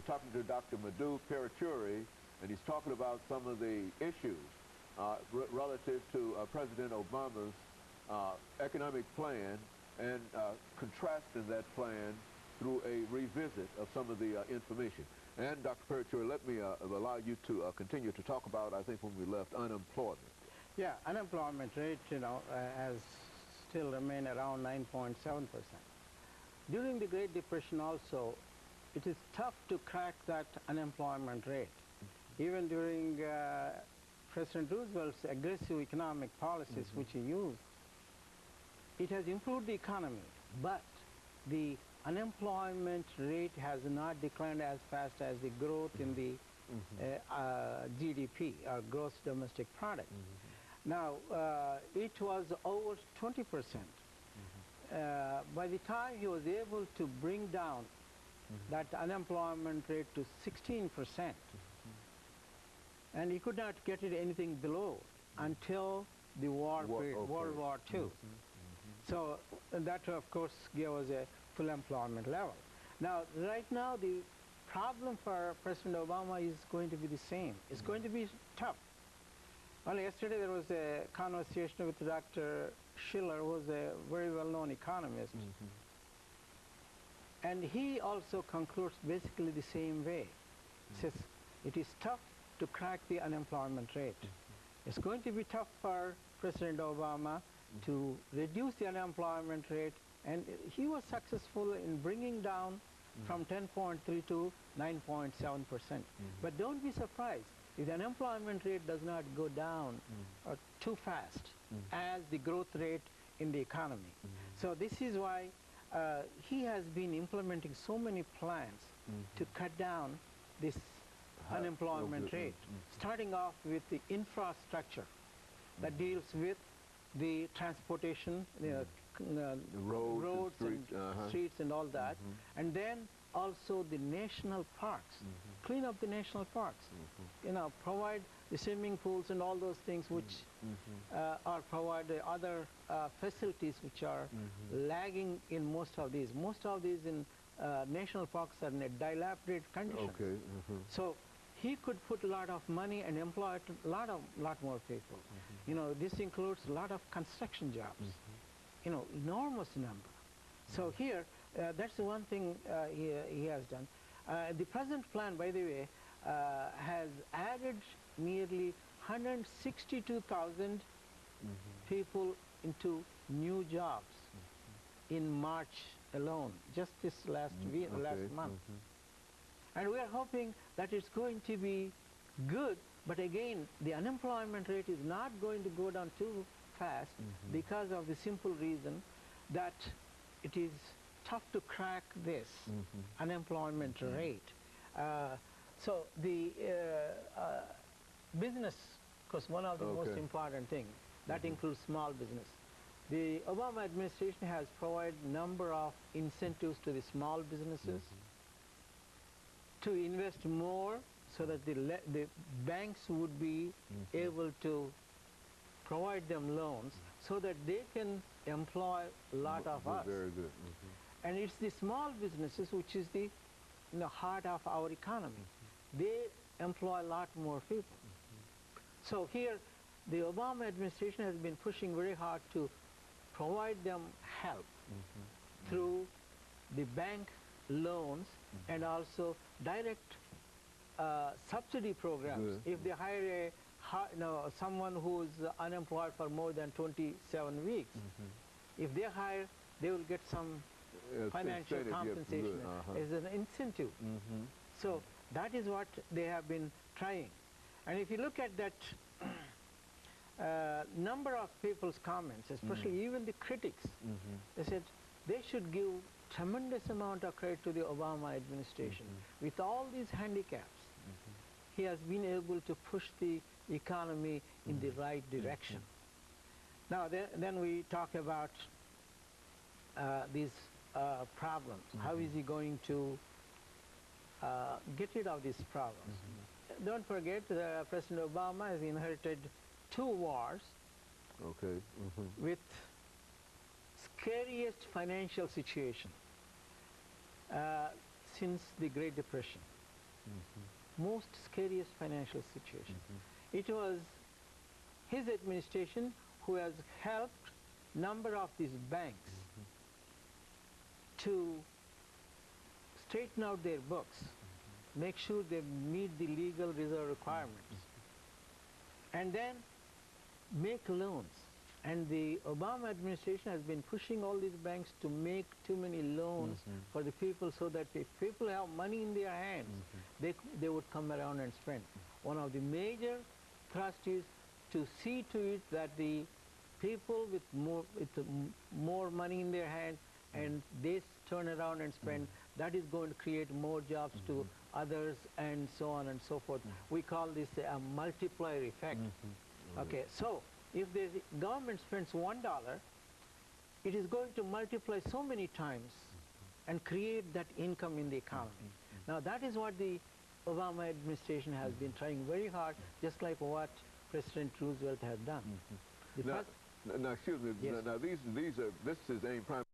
talking to Dr. MParuchuri, and he's talking about some of the issues relative to President Obama's economic plan and contrasting that plan through a revisit of some of the information. And Dr. MParuchuri, let me allow you to continue to talk about, I think when we left, unemployment. Yeah, unemployment rate, has still remained around 9.7%. During the Great Depression also, it is tough to crack that unemployment rate. Even during President Roosevelt's aggressive economic policies, which he used, it has improved the economy, but the unemployment rate has not declined as fast as the growth in the GDP, or gross domestic product. Now, it was over 20%. By the time he was able to bring down that unemployment rate to 16%, and he could not get it anything below until the World War II. So that, of course, gave us a full employment level. Now, right now, the problem for President Obama is going to be the same. It's going to be tough. Only yesterday there was a conversation with Dr. Schiller, who was a very well-known economist. And he also concludes basically the same way. He says it is tough to crack the unemployment rate. It's going to be tough for President Obama to reduce the unemployment rate, and he was successful in bringing down from 10.3 to 9.7%. But don't be surprised if the unemployment rate does not go down too fast as the growth rate in the economy. So this is why he has been implementing so many plans to cut down this unemployment rate, starting off with the infrastructure that deals with the transportation, the roads and streets and all that, and then also the national parks, clean up the national parks, provide the swimming pools and all those things which are provide other facilities which are lagging in most of these. Most of these in national parks are in a dilapidated condition. So he could put a lot of money and employ a lot more people. This includes a lot of construction jobs, enormous number. So here, that's the one thing he has done. The present plan, by the way, has added nearly 162,000 people into new jobs in March alone, just this last month. And we are hoping that it's going to be good, but again, the unemployment rate is not going to go down too fast because of the simple reason that it is tough to crack this unemployment rate. So the business, of course, one of the most important things, that includes small business. The Obama administration has provided a number of incentives to the small businesses to invest more so that the banks would be able to provide them loans so that they can employ a lot of us. Very good. And it's the small businesses which is the heart of our economy. They employ a lot more people. So here, the Obama administration has been pushing very hard to provide them help through the bank loans and also direct subsidy programs. If they hire someone who is unemployed for more than 27 weeks, if they hire, they will get some financial compensation as an incentive. So that is what they have been trying. And if you look at that number of people's comments, especially even the critics, they said they should give tremendous amount of credit to the Obama administration. With all these handicaps, he has been able to push the economy in the right direction. Now, then we talk about these problems. How is he going to get rid of these problems? Don't forget, President Obama has inherited 2 wars with scariest financial situation since the Great Depression. most scariest financial situation. It was his administration who has helped number of these banks to straighten out their books, make sure they meet the legal reserve requirements, and then make loans. And the Obama administration has been pushing all these banks to make too many loans for the people, so that if people have money in their hands, they would come around and spend. One of the major thrust is to see to it that the people with more money in their hands and they turn around and spend, that is going to create more jobs to others, and so on and so forth. We call this a multiplier effect. Okay, so if the government spends $1, it is going to multiply so many times and create that income in the economy. Now that is what the Obama administration has been trying very hard, just like what President Roosevelt had done. Now, excuse me. Yes. Now this is aimed primarily